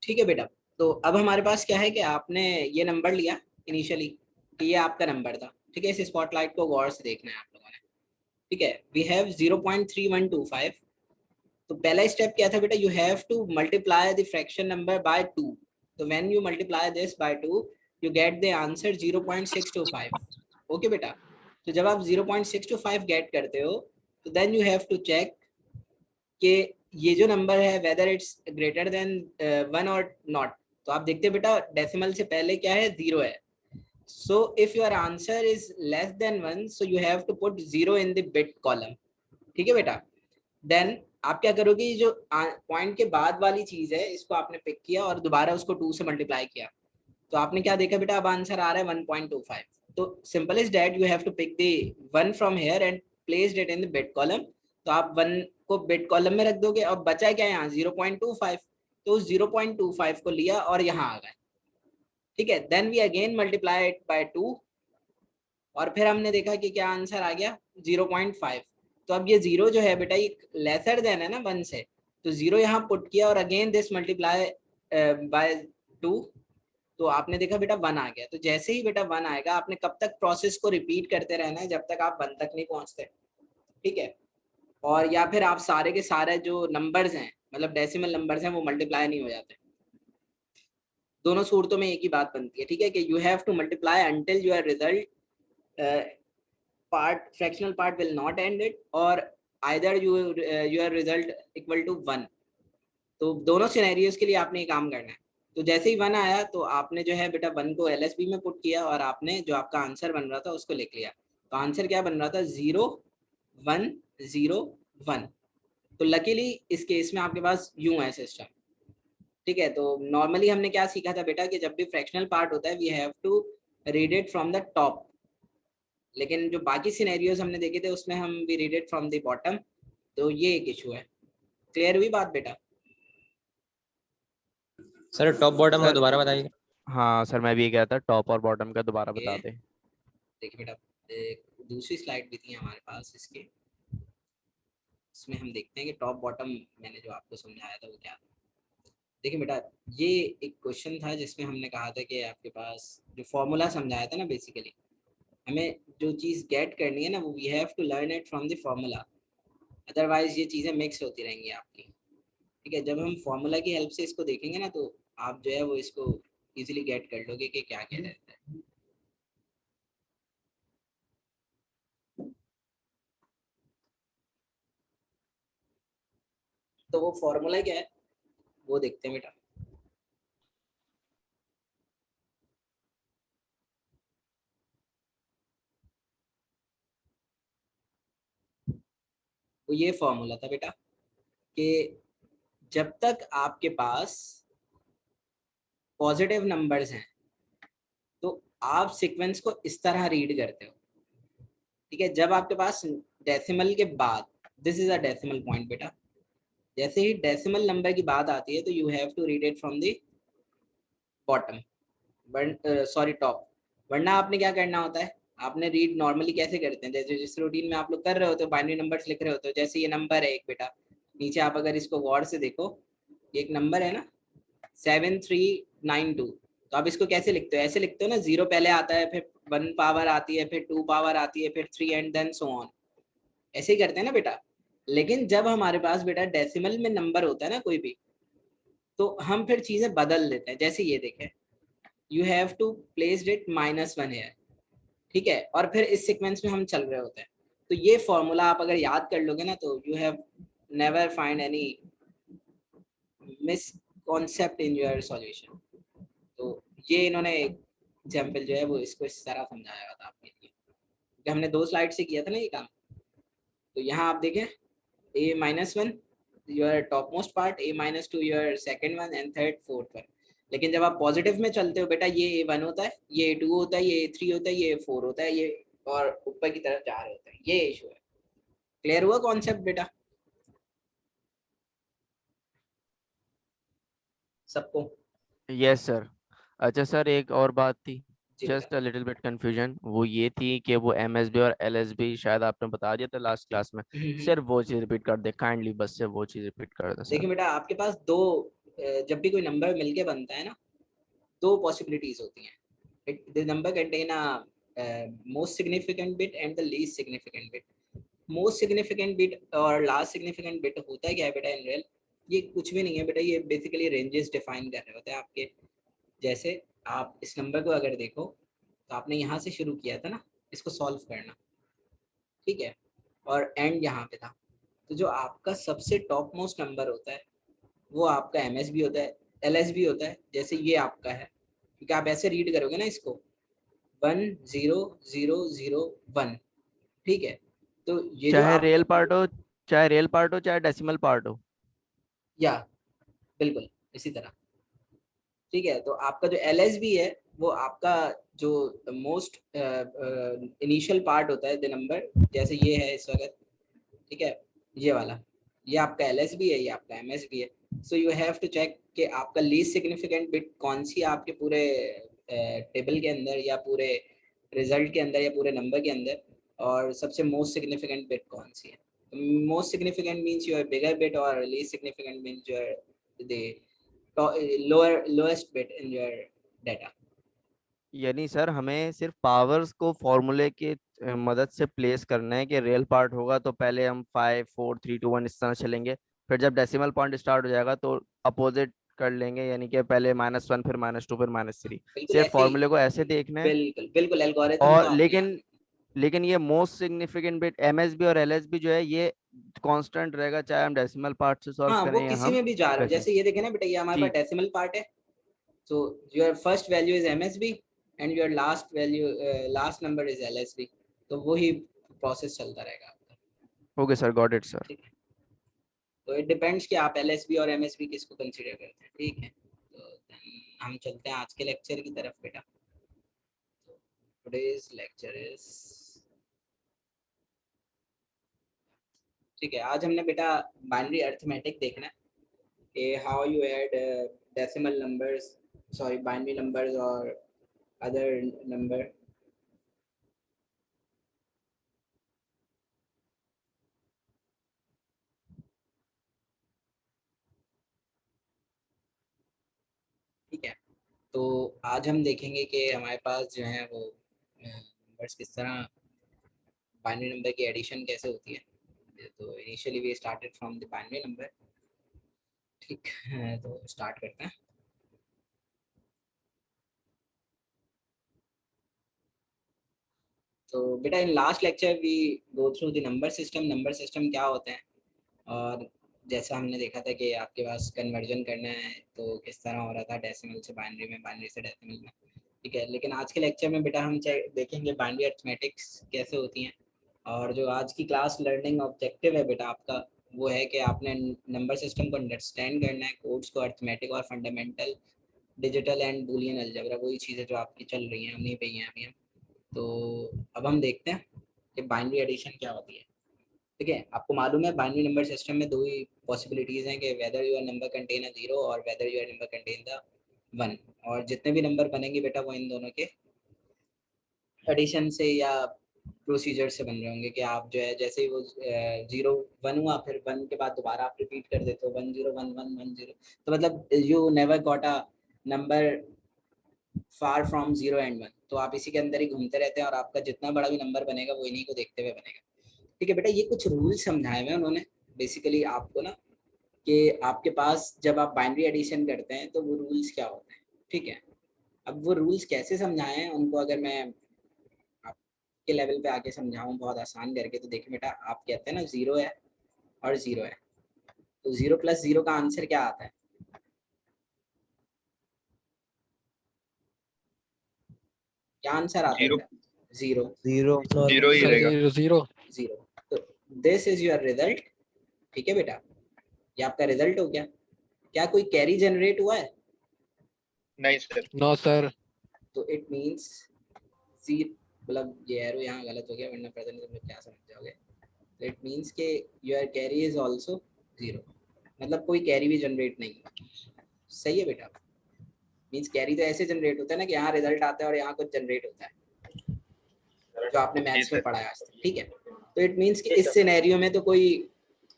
ठीक है बेटा। तो अब हमारे पास क्या है कि आपने ये नंबर लिया इनिशियली कि ये आपका नंबर था। ठीक है, इस स्पॉटलाइट को गौर से देखना है आप लोगों ने। ठीक है, वी हैव 0.3125। तो पहला स्टेप क्या था बेटा, you have to multiply the fraction number by 2। तो when you multiply this by 2 you get the answer 0.625। Okay बेटा। तो जब आप 0.625 गेट करते हो तो then you have to check कि ये जो नंबर है वेदर इट्स ग्रेटर देन 1 और नॉट। तो आप देखते हैं बेटा डेसिमल से पहले क्या है, 0 है। So if your answer is less then 1 so you have to put 0 in the bit column. ठीक है बेटा। देन आप क्या करोगे, ये जो पॉइंट के बाद वाली चीज है इसको आपने पिक किया और दोबारा उसको 2 से मल्टीप्लाई किया। तो आपने क्या देखा बेटा, अब आंसर आ रहा है 1.25। तो simple is that you have to pick the 1 from here and placed it in the bit column. तो आप 1 को बिट कॉलम में रख दोगे। अब बचा क्या यहाँ 0.25। तो उस 0.25 को लिया और यहाँ आ गए। ठीक है, then we again multiply it by 2 और फिर हमने देखा कि क्या आंसर आ गया 0.5। तो अब ये जीरो जो है बेटा ये लेसर देन है ना 1 से। तो जीरो यहाँ पुट किया और अगेन दिस मल्टीप्लाई बाय 2। तो आपने देखा बेटा 1 आ गया। तो जैसे ही बेटा 1 आएगा आपने कब तक प्रोसेस को रिपीट करते रहना है, जब तक आप 1 तक नहीं पहुंचते। ठीक है। और या फिर आप सारे के सारे जो नंबर्स हैं मतलब डेसिमल नंबर्स हैं वो मल्टीप्लाई नहीं हो जाते। दोनों सूरतों में एक ही बात बनती है। ठीक है कि you have to multiply until your result part fractional part will not end it or either your result equal to 1। तो दोनों सिनेरियोज के लिए आपने ये काम करना है। तो जैसे ही 1 आया तो आपने जो है बेटा 1 को एलएसबी में पुट किया और आपने जो आपका आंसर बन रहा था उसको लिख लिया। तो आंसर क्या बन रहा था 0 1 0 1। तो लकीली इस केस में आपके पास यूं है सिस्टम। ठीक है, तो नॉर्मली हमने क्या सीखा था बेटा कि जब भी फ्रैक्शनल पार्ट होता है we have to read it from the top. लेकिन जो बाकी सिनेरियोज हमने देखे थे उसमें हम we read it from the bottom. तो ये एक इशू है। क्लियर हुई बात बेटा? सर टॉप बॉटम का सर दोबारा बताइए। हाँ सर, मैं भी ये कह था टॉप और बॉटम का दोबारा बता ये दे। देखिए बेटा, एक दूसरी स्लाइड भी थी हमारे पास इसके। इसमें हम देखते हैं कि टॉप बॉटम मैंने जो आपको समझाया था वो क्या था। देखिए बेटा, ये एक क्वेश्चन था जिसमें हमने कहा था कि आपके पास जो फॉर्मूला समझाया था ना, बेसिकली हमें जो चीज़ गेट करनी है ना वो we have to learn it from the formula. Otherwise ये चीज़ें मिक्स होती रहेंगी आपकी। ठीक है, जब हम फॉर्मूला की हेल्प से इसको देखेंगे ना तो आप जो है वो इसको इजीली गेट कर लोगे कि क्या क्या रहता है। तो वो फॉर्मूला क्या है वो देखते हैं बेटा। तो ये फॉर्मूला था बेटा कि जब तक आपके पास पॉजिटिव नंबर्स हैं तो आप सीक्वेंस को इस तरह रीड करते हो। ठीक है, जब आपके पास डेसिमल के बाद this is a decimal point बेटा, जैसे ही डेसिमल नंबर की बात आती है तो you have to read it from the bottom, sorry top. वरना आपने क्या करना होता है, आपने रीड नॉर्मली कैसे करते हैं, जैसे जिस रूटीन में आप लोग कर रहे होते हो बाइनरी नंबर्स लिख रहे होते हो। जैसे ये नंबर है एक बेटा, नीचे आप अगर इसको गौर से देखो, एक नंबर है ना 7392। तो आप इसको कैसे लिखते हो, ऐसे लिखते हो ना, 0 पहले आता है, फिर 1 पावर आती है, फिर 2 पावर आती है, फिर 3 एंड देन सो ऑन। ऐसे ही करते हैं ना बेटा। लेकिन जब हमारे पास बेटा डेसिमल में नंबर होता है ना कोई भी, तो हम फिर चीजें बदल देते हैं। जैसे ये देखें, you have to place it -1 है। ठीक है, और फिर इस सीक्वेंस में हम चल रहे होते हैं। तो ये फॉर्मूला आप अगर याद कर लोगे ना तो you have never find any miss concept in your solution. तो ये इन्होंने एग्जाम्पल जो है वो इसको इस तरह समझाया हुआ था आपके लिए, क्योंकि हमने 2 स्लाइड से किया था ना ये काम। तो यहाँ आप देखें A-1 your top most part, A-2 your second one and third fourth one. लेकिन जब आप पॉजिटिव में चलते हो बेटा ये A1 होता है, ये A2 होता है, ये A3 होता है, ये A4 होता है, ये और ऊपर की तरफ जा रहे होते हैं। ये इशू है। क्लियर हुआ कॉन्सेप्ट बेटा सबको? Yes sir. अच्छा सर, एक और बात थी, जी बेटा। Just a little bit confusion, वो ये थी कि वो एमएसबी और एलएसबी शायद आपने बता दिया था लास्ट क्लास में। हम्म। सर वो चीज़ रिपीट कर दे काइंडली, बस से वो चीज़ रिपीट कर दे देखिए सर। बेटा, आपके पास दो जब भी कोई नंबर मिलके बनता है ना, दो पॉसिबिलिटीज होती हैं. The number contain a most significant bit and the least significant bit. Most significant bit और लास्ट सिग्निफिकेंट बिट होता है क्या है बेटा इन रियल? ये कुछ भी नहीं है बेटा, ये बेसिकली रेंजेस डिफाइन कर रहे होते हैं आपके. जैसे आप इस नंबर को अगर देखो तो आपने यहाँ से शुरू किया था ना इसको सॉल्व करना, ठीक है, और एंड यहाँ पे था. तो जो आपका सबसे टॉप मोस्ट नंबर होता है वो आपका एमएस भी होता है, एलएस भी होता है. जैसे ये आपका है, क्योंकि आप ऐसे रीड करोगे ना इसको 100001, ठीक है. तो ये जो चाहे आप, रियल पार्ट हो, चाहे रियल पार्ट हो, चाहे डेसिमल पार्ट हो। या बिल्कुल इसी तरह, ठीक है. तो आपका जो एल एस बी है वो आपका जो मोस्ट इनिशियल पार्ट होता है द नंबर, जैसे ये है इस वक्त, ठीक है, ये वाला, ये आपका एल एस बी है, ये आपका एम एस बी है. So you have to check कि आपका लीस्ट सिग्निफिकेंट बिट कौन सी है आपके पूरे टेबल के अंदर या पूरे रिजल्ट के अंदर या पूरे नंबर के अंदर, और सबसे मोस्ट सिग्निफिकेंट बिट कौन सी है. Most significant means your bigger bit और least significant means your the lowest bit in your data. यानी सर हमें सिर्फ पावर्स को फॉर्मूले के मदद से प्लेस करना है कि रियल पार्ट होगा तो पहले हम 5 4 3 2 1 इस तरह चलेंगे, फिर जब डेसिमल पॉइंट स्टार्ट हो जाएगा तो अपोजिट कर लेंगे, यानी कि पहले -1 फिर -2 फिर -3। बिल्कुल सिर्फ ऐसे ही, फॉर्मूले को ऐसे देखना है। बिल्कुल बिल्कुल एल्गोरिथम को और आपने याद रखना. लेकिन ये मोस्ट सिग्निफिकेंट बिट एमएसबी और एलएसबी जो है ये कांस्टेंट रहेगा, चाहे हम डेसिमल पार्ट से सॉल्व हाँ वो करें या किसी हम में भी जा रहा हो, वैसे। जैसे ये देखे ना बेटा, ये हमारे पास ठीक। डेसिमल पार्ट है. So your first value is MSB and your last value, last number is LSB. तो वही प्रोसेस चलता रहेगा आपका. Okay sir, got it sir. ठीक है. तो इट डिपेंड्स कि आप एलएसबी और एमएसबी किसको कंसीडर करते हैं. ठीक है, तो then हम चलते हैं आज के लेक्चर की तरफ बेटा. टुडेज लेक्चर इज, ठीक है, आज हमने बेटा बाइनरी अर्थमेटिक देखना है कि how you add decimal numbers, sorry binary numbers और अदर नंबर. ठीक है, तो आज हम देखेंगे कि हमारे पास जो है वो नंबर्स किस तरह, बाइनरी नंबर की एडिशन कैसे होती है. तो initially we started from the binary number. ठीक है, तो स्टार्ट करते हैं. तो बेटा in last lecture we go through the number system. Number system क्या होते हैं, और जैसा हमने देखा था कि आपके पास कन्वर्जन करना है तो किस तरह हो रहा था डेसिमल से बाइनरी में, बाइनरी से डेसिमल में. ठीक है, लेकिन आज के लेक्चर में बेटा हम देखेंगे बाइनरी अरिथमेटिक्स कैसे होती हैं. और जो आज की क्लास लर्निंग ऑब्जेक्टिव है बेटा आपका, वो है कि आपने नंबर सिस्टम को अंडरस्टैंड करना है, कोड्स को, अरिथमेटिक और fundamental digital and Boolean algebra, वही चीज़ें जो आपकी चल रही हैं, उन्हीं पे ही हैं अभी हम. तो अब हम देखते हैं कि बाइनरी एडिशन क्या होती है. ठीक है, आपको मालूम है बाइनरी नंबर सिस्टम में दो ही पॉसिबिलिटीज हैं कि whether your number contain a zero और whether your number contain the one. और जितने भी नंबर बनेंगे बेटा वो इन दोनों के एडिशन से या प्रोसीजर से बन रहे होंगे. कि आप जो है जैसे ही वो 0 1 हुआ, फिर 1 के बाद दोबारा आप रिपीट कर देते हो 10 1 1 1 0, तो मतलब you never got a number far from 0 and 1. तो आप इसी के अंदर ही घूमते रहते हैं और आपका जितना बड़ा भी नंबर बनेगा वो इन्हीं को देखते हुए बनेगा. ठीक है बेटा, ये कुछ रूल समझाए हुए हैं उन्होंने बेसिकली आपको ना, कि आपके पास जब आप बाइनरी एडिशन करते हैं तो वो रूल्स क्या होते हैं. ठीक है, अब वो रूल्स कैसे समझाए हैं उनको अगर मैं आपके लेवल पे आके समझाऊं बहुत आसान करके, तो देखिए बेटा, आप कहते हैं ना 0 है और 0 है, तो 0 + 0 का आंसर क्या आता है? क्या आंसर आता है जीरो. बेटा? 0. जीरो जीरो ही सर रहेगा. Zero zero 0. तो दिस इज योर रिजल्ट. ठीक है बेटा, ये आपका रिजल्ट हो गया. क्या कोई कैरी जनरेट हुआ है? नहीं सर. नो सर तो इट मींस सी, मतलब ये एरो यहाँ गलत हो गया वरना प्रेजेंट तुम लोग क्या समझ जाओगे. तो इट मींस के योर कैरी इज आल्सो 0, मतलब कोई कैरी भी जनरेट नहीं हुआ. सही है बेटा. मींस कैरी तो ऐसे जनरेट होता है ना कि यहाँ रिजल्ट आता है और यहाँ कुछ जनरेट होता है, जो आपने जी मैथ्स में सर. पढ़ा है आज तक. ठीक है, तो इट मींस कि इस सिनेरियो में तो कोई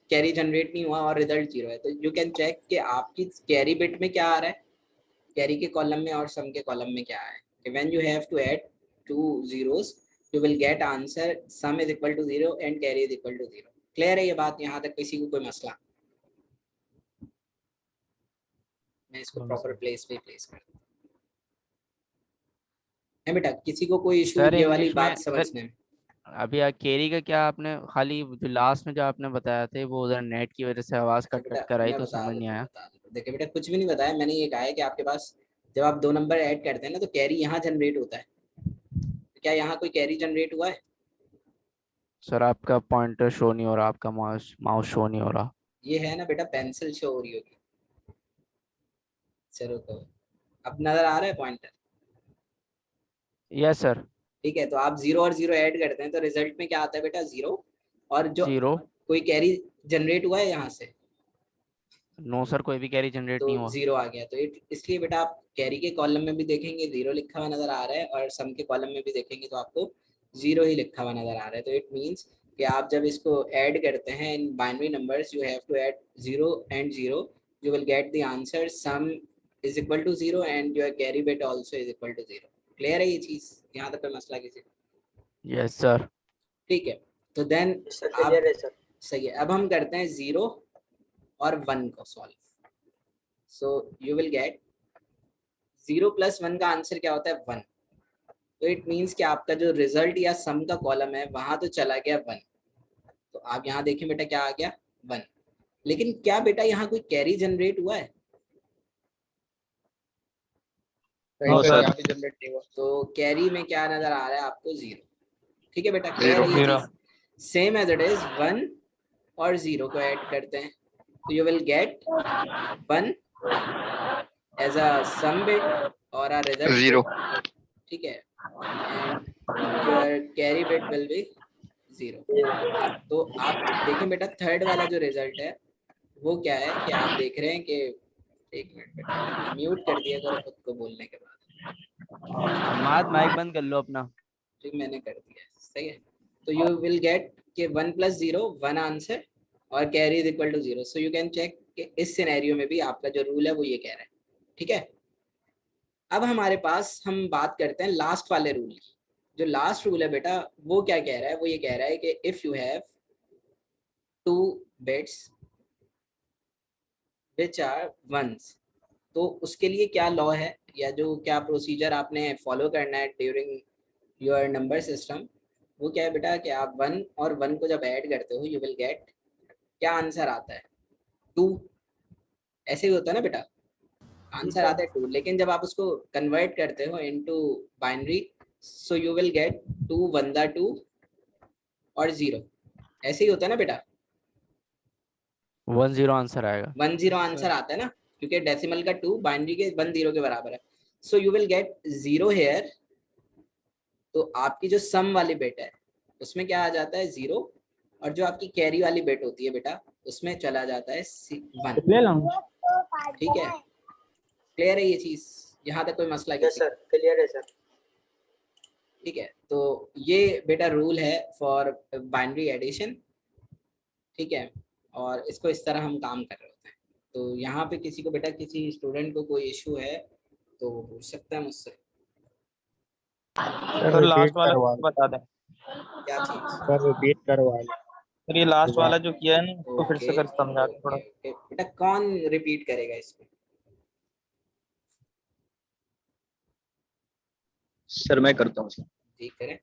कैरी जनरेट नहीं हुआ और रिजल्ट 0 है, तो यू कैन चेक कि आपकी कैरी बिट में क्या आ रहा है, कैरी के कॉलम में और सम के कॉलम में क्या है। When you have to add 2 zeros you will get answer sum is equal to 0 and carry is equal to 0। Clear है ये बात? यहाँ तक किसी को कोई मसला? मैं इसको प्रॉपर प्लेस पे प्लेस कर दूं है बेटा, किसी को कोई इशू सर ये वाली इंग्लिश में बात सर, समझने में? अभी केरी का क्या आपने खाली जो लास्ट में जो आपने बताया थे वो उधर नेट की वजह से आवाज अच्छा कट बेटा कट कर आई मैं तो बता समझ नहीं देता हूँ आया। बता देता हूँ। देखिए बेटा कुछ भी नहीं बताया मैंने, ये कहा है कि आपके पास जब आप 2 नंबर ऐड करते हैं ना तो कैरी यहाँ जनरेट होता है, तो क्या यहाँ कोई कैरी जनरेट हुआ है? सर आपका पॉइंटर शो नहीं हो रहा, आपका माउस माउस शो नहीं हो रहा। ये है ना बेटा पेंसिल शो हो रही होगी। चलो तो अब नजर आ रहा है पॉइंटर? Yes sir. ठीक है, तो आप 0 और 0 ऐड करते हैं तो रिजल्ट में क्या आता है बेटा? 0। और जो 0। कोई कैरी जनरेट हुआ है यहाँ से नो सर, कोई भी कैरी जनरेट तो नहीं हुआ। 0 आ गया। तो इसलिए बेटा आप कैरी के कॉलम में भी देखेंगे 0 लिखा हुआ नजर आ रहा है और सम के कॉलम में भी देखेंगे तो आपको 0 ही लिखा हुआ नजर आ रहा है। तो इट मीन्स कि आप जब इसको ऐड करते हैं in binary numbers you have to add 0 and 0 you will get the answer sum is equal to 0 and your carry bit also is equal to 0। Clear है ये चीज? यहाँ तक कोई मसला किसी को? Yes sir. ठीक है, तो देन सर आप क्लियर है सर। सही है। अब हम करते हैं 0 और 1 को solve. So you will get 0 + 1 का आंसर क्या होता है? 1। तो इट मीन्स कि आपका जो रिजल्ट या सम का कॉलम है वहां तो चला गया 1। तो आप यहाँ देखें बेटा क्या आ गया? 1। लेकिन क्या बेटा यहाँ कोई कैरी जनरेट हुआ है? नहीं सर सर। यहाँ भी जनरेट नहीं हुआ। तो कैरी में क्या नजर आ रहा है आपको? 0। ठीक है बेटा, क्लियर Zero. है ये चीज? सेम एज इट इज 1 और 0 को ऐड करते हैं तो you will get 1 as a sum bit और अ रिजल्ट 0। ठीक है, and your carry bit will be 0। तो आप देखें बेटा थर्ड वाला जो रिजल्ट है वो क्या है कि आप देख रहे हैं कि एक मिनट बेटा म्यूट कर दिया करो खुद को बोलने के बाद। माइक बंद कर लो अपना। ठीक मैंने कर दिया है, सही है। तो यू विल गेट कि 1 + 0 1 आंसर और carry is equal to 0। So you can check कि इस सिनेरियो में भी आपका जो रूल है वो ये कह रहा है। ठीक है, अब हमारे पास हम बात करते हैं लास्ट वाले रूल की। जो लास्ट रूल है बेटा वो क्या कह रहा है? वो ये कह रहा है कि if you have 2 bits which are ones, तो उसके लिए क्या लॉ है या जो क्या प्रोसीजर आपने फॉलो करना है ड्यूरिंग योर नंबर सिस्टम, वो क्या है बेटा कि आप 1 और 1 को जब ऐड करते हो यू विल गेट क्या आंसर आता है? 2। ऐसे ही होता है ना बेटा, आंसर आता है 2। लेकिन जब आप उसको कन्वर्ट करते हो into binary so you will gate 2 1 2 और 0। ऐसे ही होता है ना बेटा? 10 आंसर आएगा। 10 आंसर आता है ना, क्योंकि डेसिमल का 2 बाइनरी के 10 के बराबर है। So you will get 0 here. तो आपकी जो सम वाली बिट है उसमें क्या आ जाता है? 0। और जो आपकी कैरी वाली बिट होती है बेटा उसमें चला जाता है 1। ठीक है, क्लियर है ये चीज? यहाँ तक कोई मसला यस किसी सर क्लियर है सर। ठीक है, तो ये बेटा रूल है फॉर बाइनरी एडिशन। ठीक है, और इसको इस तरह हम काम कर रहे होते हैं। तो यहाँ पे किसी को बेटा किसी स्टूडेंट को कोई इशू है तो वो पूछ सकता है मुझसे। सर लास्ट वाला बता दें। क्या चीज? सर रिपीट करवा लें। सर ये लास्ट वाला जो किया है ना उसको फिर से कर समझा दें थोड़ा। ओके बेटा कौन रिपीट करेगा इसको? सर मैं करता हूँ सर। जी करें।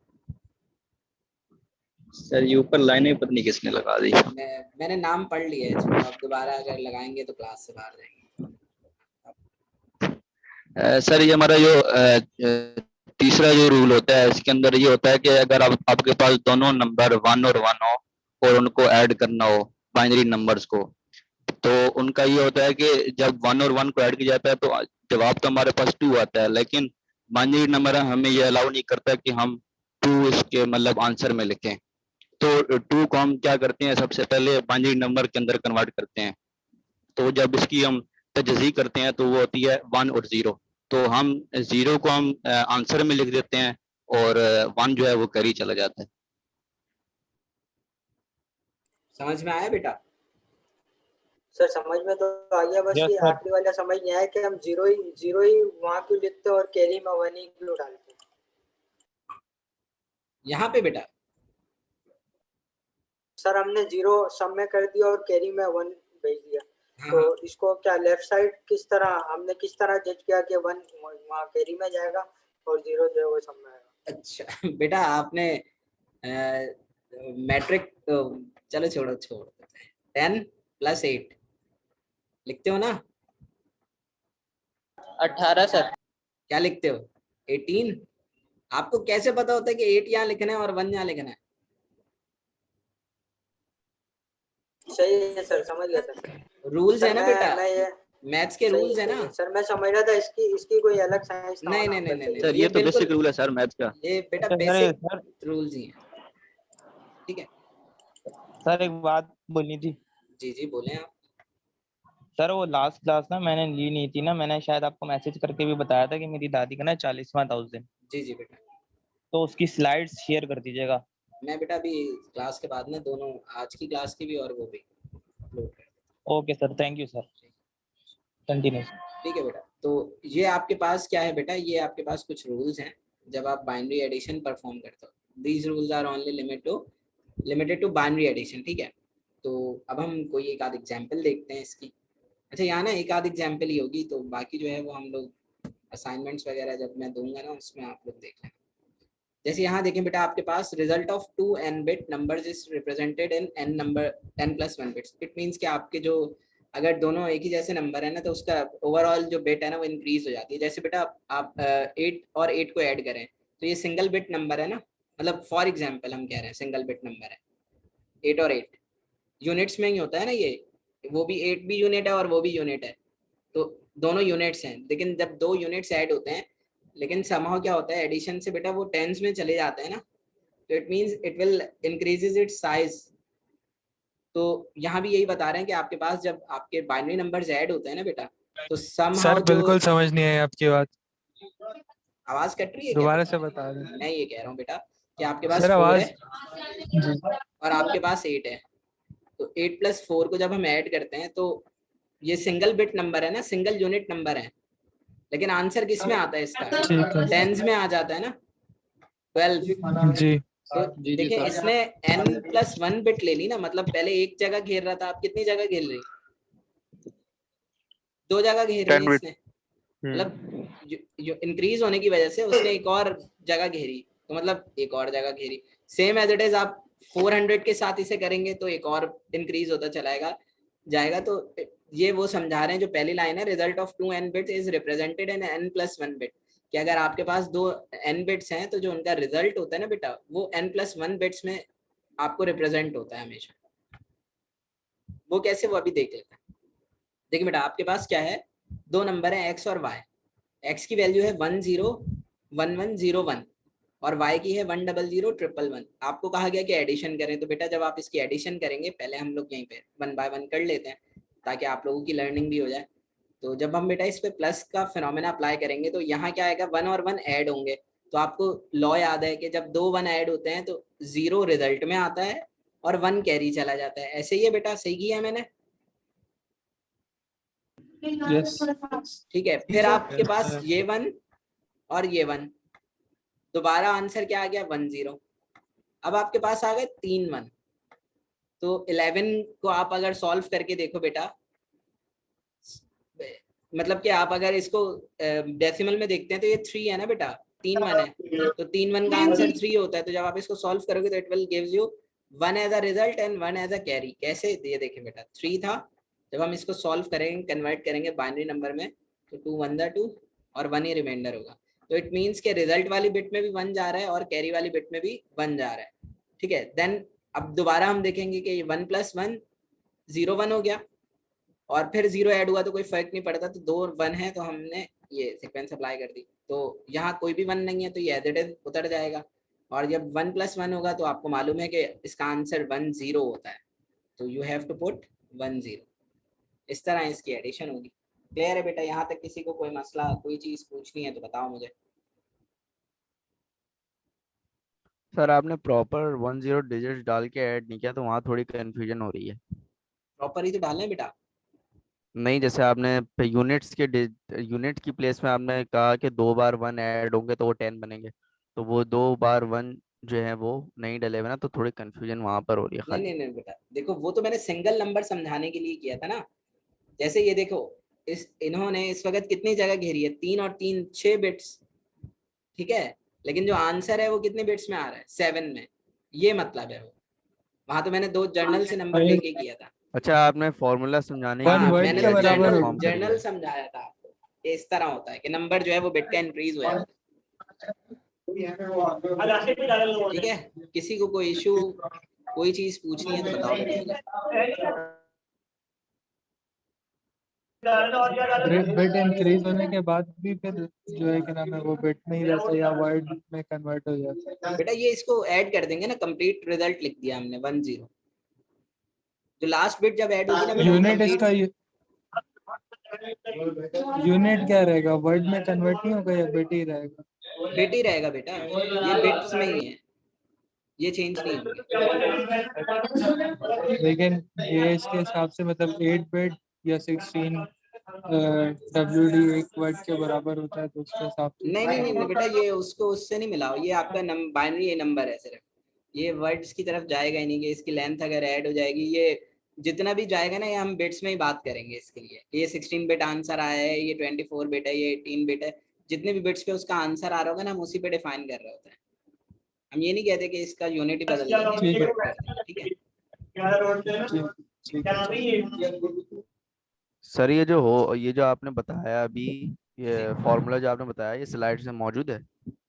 सर ये ऊपर लाइनें पता नहीं किसने लगा दी। मैंने नाम पढ़ लिया है इसको, आप दोबारा अगर लगाएंगे तो क्लास से बाहर जाएंगे। सर ये हमारा जो तीसरा जो रूल होता है इसके अंदर ये होता है कि अगर आपके पास दोनों नंबर 1 और 1 हो और उनको ऐड करना हो बाइनरी नंबर्स को, तो उनका ये होता है कि जब 1 और 1 को ऐड किया जाता है तो जवाब तो हमारे पास 2 आता है, लेकिन बाइनरी नंबर हमें ये अलाउ नहीं करता कि हम 2 इसके मतलब आंसर में लिखें। तो 2 को हम क्या करते हैं, सबसे पहले बाइनरी नंबर के अंदर कन्वर्ट करते हैं। तो जब इसकी हम तजज़ी करते हैं तो वो होती है 1 और 0। तो हम 0 को हम आंसर में लिख देते हैं और 1 जो है वो कैरी चला जाता है। समझ में आया बेटा? सर समझ में तो आ गया, बस Yes, ये sir. आखिरी वाला समझ नहीं आया कि हम जीरो ही वहाँ क्यों लिखते हैं और कैरी में 1 ही क्यों डालते हैं। यहाँ पे बेटा सर हमने जीरो सब में कर दिया और कैरी में 1 भेज दिया, हाँ तो हाँ इसको क्या लेफ्ट साइड किस तरह जज किया कि 1 वहाँ कैरी में जाएगा और जीरो जो है वो सब में आएगा। अच्छा बेटा आपने मैट्रिक चलो छोड़ देते हैं 10 + 8 लिखते हो ना 18 सर। क्या लिखते हो 18 आपको कैसे पता होता है कि 8 यहाँ लिखना है और 1 यहाँ लिखना है सही है सर, समझ गया सर। रूल्स है सर ना बेटा मैं ये मैथ्स के रूल्स है ना सर मैं समझ रहा था इसकी कोई अलग साइंस ना नहीं होना नहीं नहीं होगा, नहीं, सही सर नहीं ये तो बिल्कुल बेसिक रूल है सर मैथ का। ये बेटा अच्छा, बेसिक सर रूल्स ही हैं ठीक है सर एक बात बोलनी थी। जी जी बोले आप सर वो लास्ट क्लास ना मैंने ली नहीं थी ना, मैंने शायद आपको मैसेज करके भी बताया था कि मेरी दादी का ना 40वां 1000, जी जी बेटा तो उसकी स्लाइड्स शेयर कर दीजिएगा। मैं बेटा अभी क्लास के बाद में दोनों आज की क्लास की भी और वो भी अपलोड कर okay sir, thank you sir, continue. ठीक है बेटा तो ये आपके पास क्या है बेटा ये आपके पास कुछ रूल्स हैं जब आप बाइनरी एडिशन परफॉर्म करते हो these rules are only limited to binary addition ठीक है तो अब हम कोई एक आध एग्जांपल देखते हैं इसकी अच्छा यहाँ ना एक आध एग्जांपल ही होगी तो बाकी जो है वो हम लोग असाइनमेंट्स वगैरह जब मैं दूंगा ना उसमें आप लोग देख लेना जैसे यहाँ देखें बेटा आपके पास result of 2 n bit numbers is represented in n + 1 bits it means कि आपके जो अगर दोनों एक ही जैसे नंबर है ना तो उसका ओवरऑल जो बिट है ना वो इंक्रीज हो जाती है जैसे बेटा आप 8 और 8 को ऐड करें तो ये सिंगल बिट नंबर है ना मतलब फॉर एग्जाम्पल हम कह रहे हैं सिंगल बिट नंबर है 8 और 8 यूनिट्स में ही होता है ना ये वो भी 8 भी यूनिट है और वो भी यूनिट है तो दोनों यूनिट्स हैं लेकिन जब दो यूनिट्स ऐड होते हैं लेकिन समहाउ क्या होता है एडिशन से बेटा वो टेंस में चले जाते हैं ना तो it means it will increases it's size तो यहाँ भी यही बता रहे हैं कि आपके पास जब आपके बाइनरी नंबर्स ऐड होते हैं ना बेटा तो समहाउ सर जो बिल्कुल समझ नहीं आई आपकी बात, आवाज कट रही है क्या दोबारा बेटा से बता दें। मैं ये कह रहा हूँ बेटा कि आपके पास सर 4 आवाज है और आपके पास 8 है तो 8 + 4 को जब हम ऐड करते हैं तो ये सिंगल बिट नंबर है ना सिंगल यूनिट नंबर है लेकिन आंसर किस में आता है इसका ठीक है टेंस में आ जाता है ना 12 जी। तो देखें इसने n + 1 बिट ले ली ना मतलब पहले एक जगह घेर रहा था आप कितनी जगह घेर रही 2 जगह घेर रही है इसने मतलब इंक्रीज होने की वजह से उसने एक और जगह घेरी तो मतलब एक और जगह घेरी सेम एज इट इज आप 400 के साथ इसे करेंगे तो एक और इंक्रीज होता चलाएगा जाएगा तो ये वो समझा रहे हैं जो पहली लाइन है result of 2 n bits is represented in n + 1 bit कि अगर आपके पास 2 n बिट्स हैं तो जो उनका रिजल्ट होता है ना बेटा वो n + 1 बिट्स में आपको रिप्रेजेंट होता है हमेशा वो कैसे वो अभी देख लेते हैं देखिए बेटा आपके पास क्या है दो नंबर है x और y x की वैल्यू है 101101 और y की है 1000111 आपको कहा गया कि एडिशन करें तो बेटा जब आप इसकी एडिशन करेंगे पहले हम लोग यहीं पे 1 बाय 1 कर लेते हैं ताकि आप लोगों की लर्निंग भी हो जाए तो जब हम बेटा इस पे प्लस का फिनोमेना अप्लाई करेंगे तो यहाँ क्या आएगा 1 और 1 ऐड होंगे तो आपको लॉ याद है कि जब 2 1 ऐड होते हैं तो 0 रिजल्ट में आता है और 1 कैरी चला जाता है ऐसे ही है बेटा सही किया है मैंने ठीक है फिर आपके पास ये 1 और ये 1 दोबारा आंसर क्या आ गया 10 अब आपके पास आ गए 3 1 तो 11 को आप अगर सॉल्व करके देखो बेटा मतलब कि आप अगर इसको डेसिमल में देखते हैं तो ये 3 है ना बेटा 3 1 है तो 3 1 का आंसर 3 होता है तो जब आप इसको सॉल्व करोगे तो it will gives you 1 as a result and 1 as a carry कैसे ये देखें बेटा 3 था जब हम इसको सॉल्व करेंगे कन्वर्ट करेंगे बाइनरी नंबर में तो 2 1 2 और 1 ही रिमाइंडर होगा तो इट मींस के रिजल्ट वाली बिट में भी 1 जा रहा है और कैरी वाली बिट में भी 1 जा रहा है ठीक है देन अब दोबारा हम देखेंगे कि 1 + 1 0 1 हो गया और फिर 0 ऐड हुआ तो कोई फर्क नहीं पड़ता तो 2 1 है तो हमने ये सीक्वेंस अप्लाई कर दी तो यहाँ कोई भी 1 नहीं है तो ये एज इट इज उतर जाएगा और जब 1 + 1 होगा तो आपको मालूम है कि इसका आंसर 1 0 होता है तो यू हैव टू पुट 1 0 इस तरह इसकी एडिशन होगी क्लियर है बेटा यहाँ तक किसी को कोई मसला कोई चीज पूछनी है तो बताओ मुझे सर आपने प्रॉपर 10 डिजिट्स डाल के ऐड नहीं किया तो वहाँ थोड़ी कंफ्यूजन हो रही है प्रॉपर ही तो डालना है बेटा नहीं, जैसे आपने यूनिट्स के यूनिट की प्लेस में आपने कहा कि 2 बार 1 ऐड होंगे तो वो 10 बनेंगे, तो वो 2 बार 1 जो है वो नहीं डले हुए ना, तो थोड़ी कंफ्यूजन वहां पर हो रही है नहीं खाली। नहीं नहीं बेटा, देखो वो तो मैंने सिंगल नंबर समझाने के लिए किया था ना। जैसे ये देखो, इन्होंने इस वक्त कितनी जगह घेरी है, 3 और 3 6 बिट्स, ठीक है। लेकिन जो आंसर है वो कितने बिट्स में आ रहा है, 7 में। ये मतलब है वो, वहां तो मैंने 2 जर्नल से नंबर लेके किया था। अच्छा, आपने फॉर्मूला समझाने के वन लिए हाँ, वर्ड मैंने के तो अलग से बराबर जर्नल फॉर्म होगी। कर जर्नल दिया। समझाया था आपको कि इस तरह होता है कि नंबर जो है वो बिट का इंक्रीज हो जाता है। ठीक है, किसी को कोई इशू, कोई चीज पूछनी है तो बताओ बेटा मुझे। बिट इंक्रीज होने के बाद भी फिर जो है कि नाम है वो बिट में ही रहता है या वर्ड में कन्वर्ट हो जाता है? बेटा ये इसको ऐड कर देंगे ना, कंप्लीट रिजल्ट लिख दिया हमने 1 0। जो लास्ट बिट जब ऐड होगी ना बेटा, वो यूनिट कंप्लीट इसका यूनिट क्या रहेगा, वर्ड में कन्वर्ट नहीं होगा या बिट ही रहेगा? बिट ही रहेगा बेटा, ये बिट्स में ही है, ये चेंज नहीं होंगे। लेकिन ये इसके हिसाब से मतलब 8 बिट या 16 WD एक वर्ड के बराबर होता है, तो उसके हिसाब से नहीं नहीं नहीं नहीं बेटा, ये उसको उससे नहीं मिलाओ, ये आपका बाइनरी ये नंबर है सिर्फ। ये वर्ड्स की तरफ जाएगा ही नहीं कि इसकी लेंथ अगर ऐड हो जाएगी, ये जितना भी जाएगा ना, ये हम बिट्स में ही बात करेंगे इसके लिए। ये 16 बिट आंसर आया है, ये 24 बिट है, ये 18 बिट है, जितने भी बिट्स पे उसका आंसर आ रहा होगा ना, हम उसी पे डिफाइन कर रहे होते हैं। हम ये नहीं कहते कि इसका यूनिट ही बदल देंगे, ठीक है। कर देंगे, ठीक है। सर ये जो आपने बताया अभी, ये फॉर्मूला जो आपने बताया, ये स्लाइड में मौजूद है?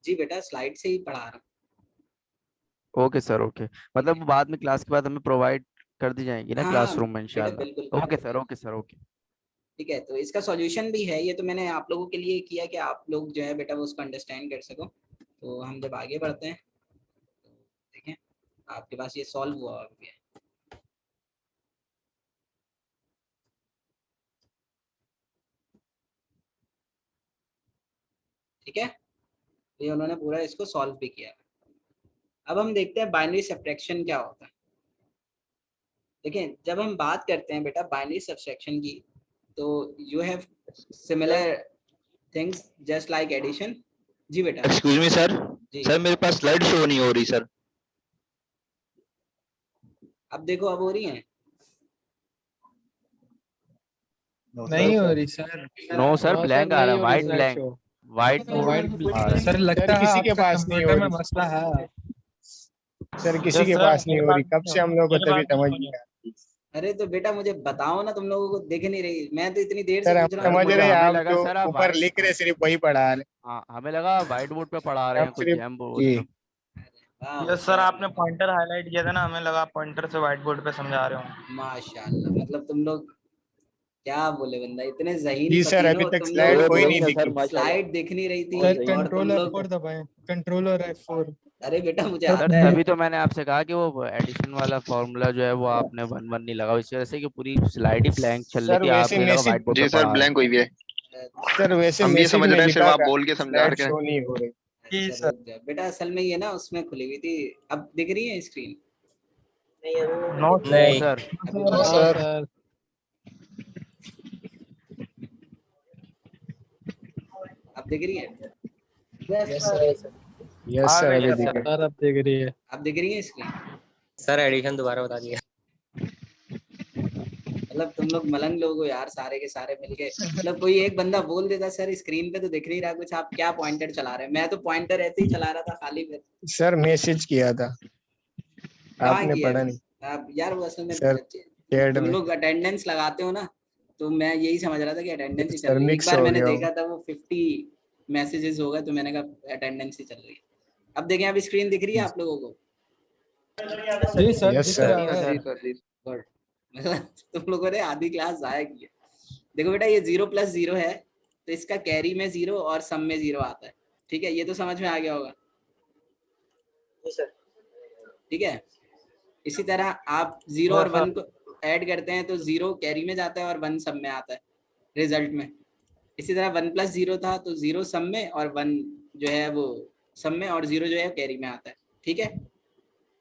जी बेटा, स्लाइड से ही पढ़ा रहा हूँ। Okay sir, okay. मतलब वो बाद में क्लास के बाद हमें प्रोवाइड कर दी जाएंगी ना हाँ हाँ क्लासरूम में बेटा, बिल्कुल इंशाल्लाह? कर ओके देंगे। Sir, okay sir, okay. ठीक है, तो इसका सॉल्यूशन भी है, ये तो मैंने आप लोगों के लिए किया कि आप लोग जो है बेटा वो उसको अंडरस्टैंड कर सको। तो हम जब आगे बढ़ते हैं तो देखें, आपके पास ये सॉल्व हुआ भी है। ठीक है, ये उन्होंने पूरा इसको सॉल्व भी किया। अब हम देखते हैं बाइनरी सब्ट्रैक्शन क्या होता है। देखिए, जब हम बात करते हैं बेटा बाइनरी सब्ट्रैक्शन की, तो you have similar things just like addition. जी बेटा। एक्सक्यूज मी सर, जी, सर मेरे पास स्लाइड शो नहीं हो रही सर। अब देखो, अब हो रही है। नहीं हो रही sir. No sir, no blank आ रहा है, वाइट ब्लैंक, वाइट आ रहा है। सर लगता है किसी के आपका पास नहीं हो कंप्यूटर में रही मसला है। सर, किसी के पास नहीं हो रही, कब से हम लोग को तभी समझ नहीं आ रही। अरे तो बेटा मुझे बताओ ना, तुम लोगों को दिख नहीं रही, मैं तो इतनी देर से सर हम पूछ रहा हूँ सर तुम समझ लोग। रहे हैं, हमें आप लगा जो सर आप ऊपर वाइट, लिख रहे सिर्फ वही पढ़ा रहे। हाँ हमें लगा व्हाइट बोर्ड पे पढ़ा रहे आप हैं कुछ सिर्फ जैम उस जी पे। वाह, यस सर, आपने पॉइंटर हाईलाइट किया था ना, हमें लगा पॉइंटर से व्हाइट बोर्ड पे समझा रहे हो। माशाल्लाह, मतलब तुम लोग क्या बोले बंदा, इतने जहीन जी सर, फतीन अभी हो तक तुम स्लाइड लोगों कोई को। नहीं दिखी। स्लाइड दिख नहीं रही सर थी और तुम कंट्रोल लोग। F4 दबाएं, कंट्रोल F4। अरे बेटा मुझे सर आता है। तभी तो मैंने आपसे कहा कि वो एडिशन वाला फॉर्मूला जो है वो आपने 1 1 नहीं लगा, इस वजह से कि पूरी स्लाइड ही ब्लैंक चल रही सर थी, वैसे आपने लगा मैसेज, व्हाइट बोर्ड पे जी सर, पढ़ा रहे हैं। ब्लैंक हुई भी है। सर वैसे हम भी मैसेज समझ में रहे हैं, सिर्फ लिखा आप था बोल के समझा स्लाइड रहे हैं। शो नहीं हो रही। अच्छा रुक जा बेटा, असल में ये ना उसमें खुली हुई थी। अब दिख रही है स्क्रीन? नहीं अभी भी नो नहीं दिख नो रहा। सर। अभी हाँ सर। अब दिख रही है? Yes sir, yes sir. Yes आ सर, गई अभी है दिख सर। रही। सर अब देख रही है। अब दिख रही है स्क्रीन? सर एडिशन दोबारा बता दिया। मतलब तुम लोग मलंग लोग हो यार, सारे के सारे मिलके। मतलब कोई एक बंदा बोल देता सर स्क्रीन पे तो दिख नहीं रहा कुछ, आप क्या पॉइंटर चला रहे हैं? मैं तो पॉइंटर ऐसे ही चला रहा था खाली। फिर सर मैसेज किया था, कहाँ आपने किया है? पढ़ा नहीं आप यार वो असल में सर, चैट तुम में। लोग अटेंडेंस लगाते हो ना, तो मैं यही समझ रहा था कि अटेंडेंस ही चल सर रही है। एक मिक्स बार हो मैंने गया देखा था वो 50 मैसेजेस हो गए, तो मैंने कहा अटेंडेंस ही चल रही है। अब देखें, अब स्क्रीन दिख रही है आप लोगों को? जी सर यस दिख सर। रहा है। जी सर, जी। गुड। मतलब तुम लोगों ने आधी क्लास जाया की है। देखो बेटा, ये 0 + 0 है, तो इसका कैरी में 0 और सम में 0 आता है। ठीक है, ये तो समझ में आ गया होगा। जी सर। ठीक है, इसी तरह आप 0 और 1 को ऐड करते हैं तो 0 कैरी में जाता है और 1 सम में आता है रिजल्ट में। इसी तरह 1 + 0 था, तो 0 सम में और 1 जो है वो सम में, और 0 जो है कैरी में आता है। ठीक है,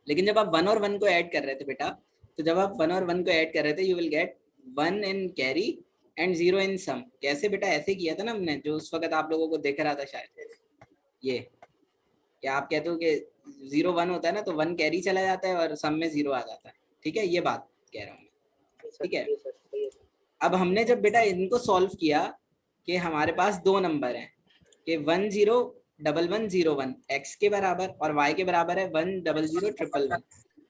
लेकिन जब आप 1 और 1 को ऐड कर रहे थे बेटा, तो जब आप 1 और 1 को ऐड कर रहे थे, you will get 1 in carry and 0 इन सम। कैसे बेटा? ऐसे किया था ना हमने, जो उस वक्त आप लोगों को दिख रहा था शायद, ये क्या आप कहते हो कि 0 1 होता है ना, तो 1 कैरी चला जाता है और सम में 0 आ जाता है। ठीक है, ये बात कह रहा हूँ मैं। ठीक है, अब हमने जब बेटा इनको सॉल्व किया कि हमारे पास दो नंबर हैं कि 1 0 1 1 0 1 x के बराबर और y के बराबर है 1 0 0 1 1 1।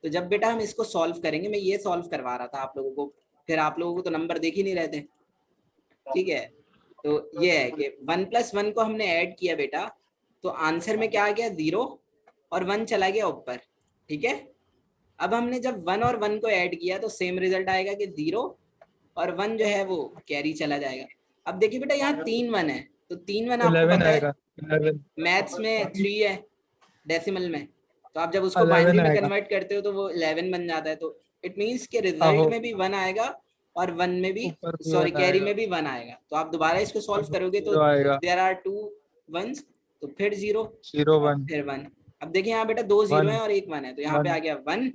तो जब बेटा हम इसको सॉल्व करेंगे, मैं ये सॉल्व करवा रहा था आप लोगों को, फिर आप लोगों को तो नंबर देख ही नहीं रहे थे। ठीक है, तो ये है कि 1 + 1 को हमने ऐड किया बेटा, तो आंसर में क्या आ गया? 0 और 1 चला गया ऊपर। ठीक है, अब हमने जब 1 और 1 को ऐड किया तो सेम रिजल्ट आएगा कि 0 और 1 जो है वो कैरी चला जाएगा। अब देखिए बेटा यहाँ 3 1 है, तो 3 1 आपको 11 पता है आएगा, 11 मैथ्स में 3 है डेसिमल में, तो आप जब उसको 11 बाइनरी में आएगा। कन्वर्ट करते हो तो वो 11 बन जाता है। तो इट मींस के रिजल्ट आहो, में भी 1 आएगा और 1 में भी, ऊपर भी सॉरी 1 कैरी आएगा, में भी 1 आएगा। तो आप दोबारा इसको सॉल्व करोगे तो 0 आएगा, देयर आर 2 1s, तो फिर 0 0 1 फिर 1। अब देखिए यहाँ बेटा 2 0 है 1 और 1 1 है, तो यहाँ पे 1 आ गया 1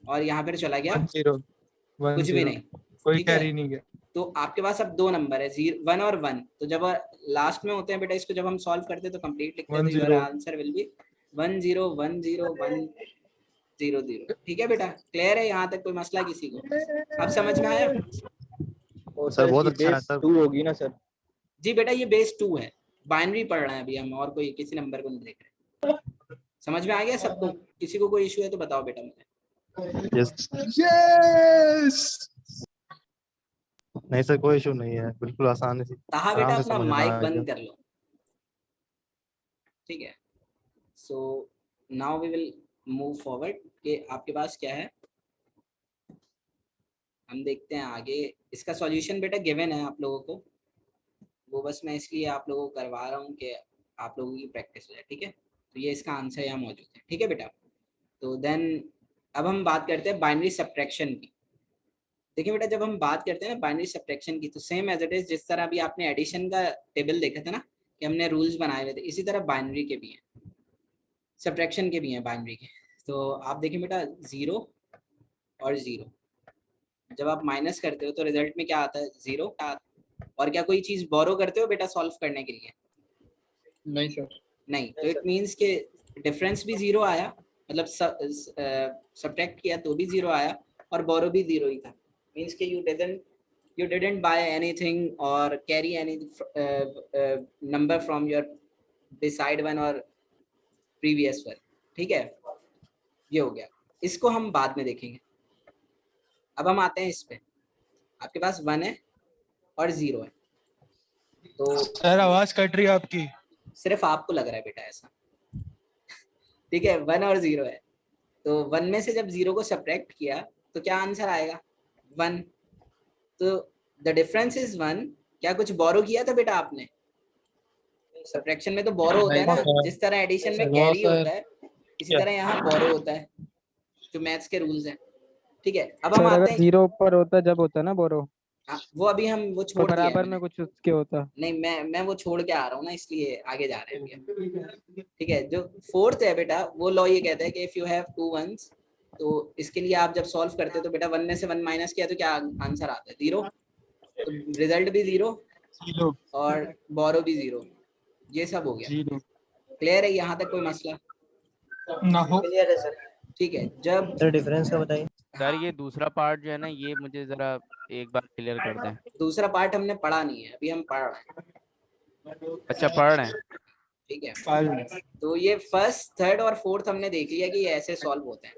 और यहाँ पे चला गया 1 0 1 कुछ भी 0, नहीं। कोई ठीक है, कैरी नहीं गया। तो आपके पास अब दो नंबर है 1 और 1। तो जब लास्ट में होते हैं बेटा, इसको जब हम सॉल्व करते हैं तो कंप्लीट लिखते हैं, 1 तो योर 0 आंसर विल बी 1 0 1 0 1 0 0। ठीक है बेटा, क्लियर है यहाँ तक? कोई मसला किसी को? अब समझ में आया? और सर सर बहुत इसकी अच्छा है बेस सर। 2 होगी ना सर? जी बेटा, ये बेस 2 है, बाइनरी पढ़ रहे हैं अभी हम, और कोई किसी नंबर को नहीं देख रहे। समझ में आ गया सबको? किसी को कोई इशू है तो बताओ बेटा मुझे। यस, नहीं सर, कोई इशू नहीं है, बिल्कुल आसान है, कहा बेटा आराम से अपना समझ में माइक आ गया। बंद कर लो। ठीक है, so now we will move forward कि आपके पास क्या है, हम देखते हैं आगे। इसका सॉल्यूशन बेटा गिवन है आप लोगों को, वो बस मैं इसलिए आप लोगों को करवा रहा हूँ कि आप लोगों की प्रैक्टिस हो जाए। ठीक है, तो ये इसका आंसर यहाँ मौजूद है। ठीक है बेटा, तो देन अब हम बात करते हैं बाइनरी सब्ट्रैक्शन की। देखिए बेटा, जब हम बात करते हैं ना बाइनरी सब्ट्रैक्शन की, तो सेम एज इट इज, जिस तरह अभी आपने एडिशन का टेबल देखा था ना कि हमने रूल्स बनाए हुए थे, इसी तरह बाइनरी के भी हैं, सब्ट्रैक्शन के भी हैं बाइनरी के। तो आप देखिए बेटा 0 और 0, जब आप माइनस करते हो तो रिजल्ट में क्या आता है? 0। और क्या कोई चीज बोरो करते हो बेटा सॉल्व करने के लिए? नहीं सर, नहीं, तो इट मींस के डिफरेंस भी 0 आया, मतलब सब्ट्रैक्ट किया तो भी 0 आया और बोरो भी 0 ही था। मींस के you didn't buy anything or carry any number from your beside one or previous one। ठीक है, ये हो गया, इसको हम बाद में देखेंगे। अब हम आते हैं इस पे, आपके पास 1 है और 0 है, तो सर आवाज कट रही है आपकी। सिर्फ आपको लग रहा है बेटा ऐसा। ठीक है, 1 और 0 है, तो 1 में से जब 0 को सब्ट्रैक्ट किया तो क्या आंसर आएगा? 1। तो द डिफरेंस इज 1। क्या कुछ बोरो किया था बेटा आपने? सब्ट्रैक्शन में तो बोरो होता है ना, जिस तरह एडिशन में कैरी होता है इसी तरह यहाँ बोरो होता है, जो मैथ्स के रूल्स हैं। ठीक है, अब हम सर आते अगर हैं, 0 ऊपर होता जब होता ना बोरो, हाँ, वो अभी हम वो तो छोड़ दिया है बराबर मैंने। में कुछ उसके होता। नहीं, मैं वो छोड़ के आ रहा हूँ ना, इसलिए आगे जा रहे हैं अभी हम। ठीक है, जो फोर्थ है बेटा, वो लॉ ये कहता है कि इफ यू हैव 2 1s, तो इसके लिए आप जब सॉल्व करते हो तो बेटा 1 में से 1 माइनस किया तो क्या आंसर आता है? 0। तो रिजल्ट भी 0 0 और बोरो भी 0, ये सब हो गया। 0 क्लियर है यहाँ तक? कोई मसला? ना हो। क्लियर है सर। ठीक है, जब सर डिफरेंस का बताइए। सर ये दूसरा पार्ट जो है ना, ये मुझे जरा एक बार क्लियर कर दें। दूसरा पार्ट हमने पढ़ा नहीं है, अभी हम पढ़ रहे हैं। अच्छा, पढ़ रहे हैं। ठीक है, तो ये फर्स्ट थर्ड और फोर्थ हमने देख लिया कि ये ऐसे सॉल्व होते हैं।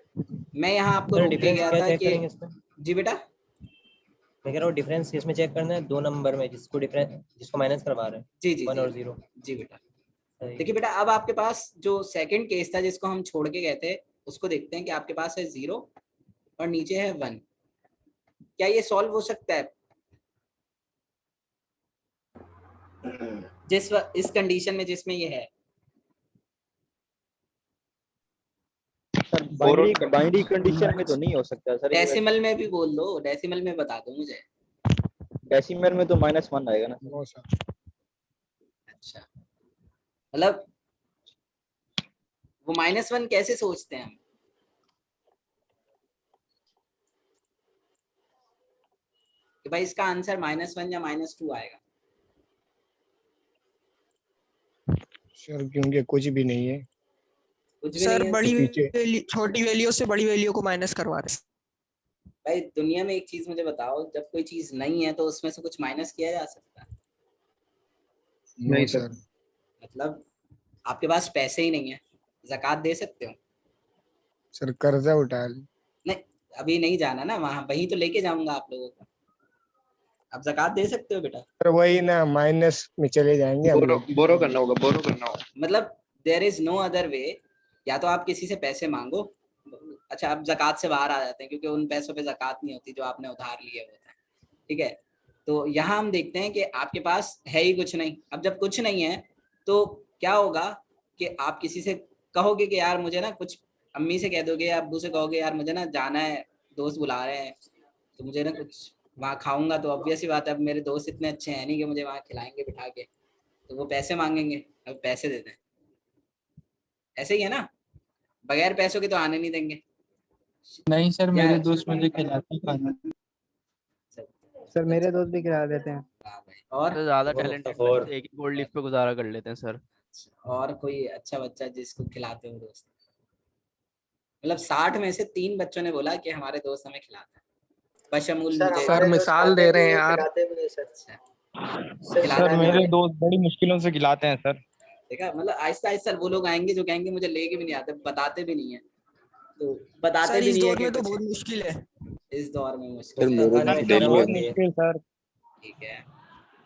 मैं यहाँ आपको सर रोक के डिफरेंस गया क्या था चेक कि, करेंगे इसमें? जी बेटा, मैं कह रहा हूँ डिफरेंस किसमें चेक करना है? दो नंबर में जिसको डिफरेंस, जिसको माइनस करवा रहे हैं, जी जी 1 जी और 0। जी बेटा। सही। देखिए बेटा, अब आपके पास जो सेकंड केस था जिसको हम छोड़ के गए थे, उसको देखते हैं कि आपके पास है 0 और नीचे है 1। क्या ये सॉल्व हो सकता है इस कंडीशन में जिसमें ये है? सर बाइनरी कंडीशन में तो नहीं हो सकता सर। डेसिमल में भी बोल दो, डेसिमल में बता दो मुझे। डेसिमल में तो -1 आएगा ना। अच्छा, मतलब वो -1 कैसे सोचते हैं हम? कि भाई इसका आंसर -1 या -2 आएगा? सर क्योंकि कुछ भी नहीं है। कुछ भी सर नहीं है बड़ी तो पीछे छोटी वैल्यू से बड़ी वैल्यू को माइनस करवा रहे हैं। भाई दुनिया में एक चीज मुझे बताओ, जब कोई चीज नहीं है तो उसमें से कुछ माइनस किया जा सकता है? नहीं सर। मतलब आपके पास पैसे ही नहीं है, ज़कात दे सकते हो? सर कर्जा उठा ली। नहीं, अभी नहीं जाना ना वहां, वहीं तो लेके जाऊंगा आप लोगों को। आप ज़कात दे सकते हो बेटा? सर वही ना, माइनस में चले जाएंगे हम लोग। बोरो करना होगा, बोरो करना होगा। मतलब there is no other way, या तो आप किसी से पैसे मांगो। अच्छा, आप ज़कात से बाहर आ जाते हैं क्योंकि उन पैसों पे ज़कात नहीं होती जो आपने उधार लिए होते हैं, ठीक है? तो यहाँ हम देखते हैं कि आपके पास है ही कुछ नहीं। अब जब कुछ नहीं है तो क्या होगा कि आप किसी से कहोगे कि यार मुझे ना कुछ, अम्मी से कह दोगे या अब्बू से कहोगे यार मुझे ना जाना है, दोस्त बुला रहे हैं तो मुझे ना कुछ वहाँ खाऊंगा, तो ऑब्वियस ही बात है अब मेरे दोस्त इतने अच्छे हैं नहीं कि मुझे वहाँ खिलाएंगे बिठा के, तो वो पैसे मांगेंगे, अब पैसे दे दें। ऐसे ही है ना, बगैर पैसों के तो आने नहीं देंगे। नहीं सर, या मेरे दोस्त मुझे खिलाते हैं खाना। सर मेरे दोस्त भी खिला देते हैं। हाँ भाई, और तो ज्यादा टैलेंटेड एक ही गोल्ड लीफ पे गुजारा कर लेते हैं सर। और कोई अच्छा बच्चा जिसको खिलाते हो दोस्त? मतलब 60 में से 3 बच्चों ने बोला कि हमारे दोस्त हमें खिलाते हैं, बशमूल सर मुझे। हमारे दोस्त मिसाल खाते दे भी रहे हैं हैं, यार। खिलाते भी हैं सर। खिलाते सर हैं मेरे हमारे। दोस्त बड़ी मुश्किलों से खिलाते हैं सर। देखा, मतलब आहिस्ता आहिस्ता वो लोग आएंगे जो कहेंगे मुझे लेके भी नहीं आते, बताते भी नहीं है, तो बताते सर भी इस नहीं है दौर कि में तो कुछ बहुत मुश्किल है। इस दौर में सर मुश्किल है। मेरे सर भी तो डेली बहुत होते हैं। मुश्किल सर। ठीक है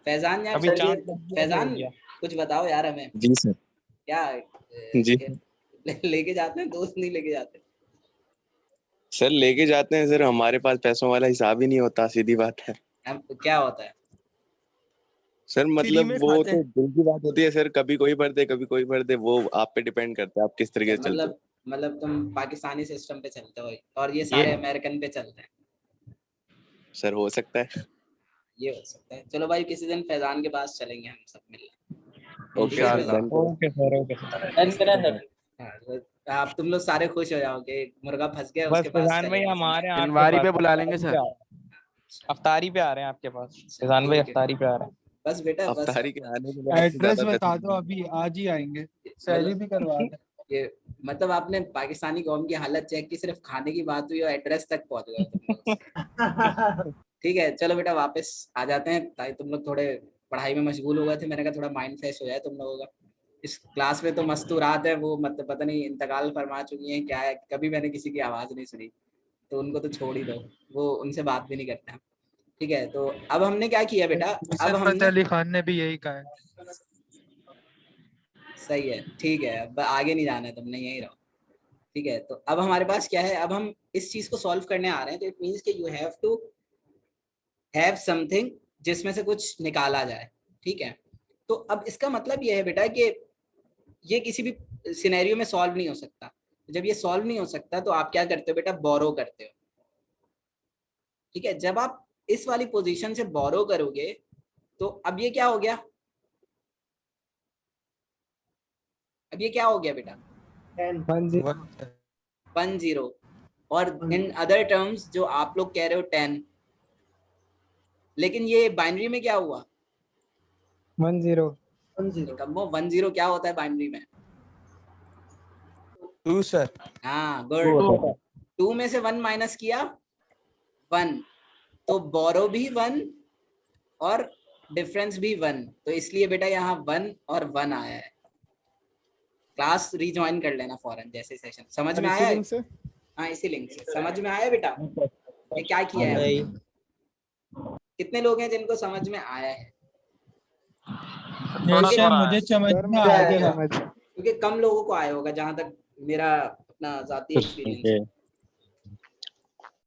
फैजान, यार अभी सर ये 4 हो फैजान गया। कुछ बताओ यार हमें, जी सर। क्या जी लेके जाते हैं दोस्त, नहीं लेके जाते? सर लेके जाते हैं सर, हमारे पास पैसों वाला हिसाब ही नहीं होता, सीधी बात है क्या होता है? सर। फ्री मतलब में वो खाते तो हैं। दिल की बात होती है सर, कभी कोई भर दे कभी कोई भर दे, वो आप पे डिपेंड करता है आप किस तरीके से चलते हो। मतलब तुम पाकिस्तानी सिस्टम पे चलते हो और ये ये सारे अमेरिकन पे चलते हैं? सर हो सकता है। ये हो सकता है। चलो भाई किसी दिन फैजान के पास चलेंगे हम सब मिलने। ओके सर, डन करो। Okay sir, okay sir. हाँ, तो आप तुम लोग सारे खुश हो जाओगे, मुर्गा फंस गया बस उसके पास फैजान भाई चलेंगे हम आ समझे? रहे हैं आपके जनवरी पास। पे बुला लेंगे सर। अफ्तारी पे आ रहे हैं आपके पास फैजान भाई, ठीक है, अफ्तारी पे आ रहे हैं। बस बेटा बस। अफ्तारी के आने के लिए आपसे एड्रेस ज्यादा बता पैसे दो, अभी आज ही आएंगे। सैलरी भी करवा दें। ये मतलब आपने पाकिस्तानी कौम की हालत चेक की, सिर्फ खाने की बात हुई और एड्रेस तक पहुंच गए तुम लोग। ठीक है चलो बेटा वापस आ जाते हैं, ताकि तुम लोग थोड़े पढ़ाई में मशगूल हो गए थे, मैंने कहा थोड़ा माइंड फ्रेश हो जाए तुम लोगों का। इस क्लास में तो मस्तूरात है, वो मतलब पता नहीं इंतकाल फरमा चुकी हैं क्या है, कभी मैंने किसी की आवाज़ नहीं सुनी, तो उनको तो छोड़ ही दो, वो उनसे बात भी नहीं करते हैं। ठीक है, तो अब हमने क्या किया बेटा, अब नुसरत हमने अली खान ने भी यही कहा है। सही है, ठीक है, अब आगे नहीं जाना है तुमने, यही रहो। ठीक है, तो अब हमारे पास क्या है, अब हम इस चीज को सॉल्व करने आ रहे हैं, तो इट मींस कि you have to have something जिसमें से कुछ निकाला जाए। ठीक है, तो अब इसका मतलब ये है बेटा कि ये किसी भी सिनेरियो में सॉल्व नहीं हो सकता। जब ये सॉल्व नहीं हो सकता तो आप क्या करते हो बेटा, बोरो करते हो। ठीक है, जब आप इस वाली पोजीशन से बोरो करोगे तो अब ये क्या हो गया, अब ये क्या हो गया बेटा, 10, और इन अदर टर्म्स जो आप लोग कह रहे हो 10, लेकिन ये बाइनरी में क्या हुआ, 10 कम्बो 10 क्या होता है बाइनरी में? 2 सर। हाँ गुड, 2 में से 1 माइनस किया 1, तो बोरो भी 1 और डिफरेंस भी 1, तो इसलिए बेटा यहाँ 1 और 1 आया है। क्लास रीजॉइन कर लेना फौरन जैसे सेशन, समझ में आया? हाँ इसी लिंक से समझ में आया बेटा ये क्या किया है हमने? कितने लोग हैं जिनको समझ में आया है? मुझे समझ में आ गया, क्योंकि कम लोगों को आया होगा जहां तक मेरा अपना जाती एक्सपीरियंस है।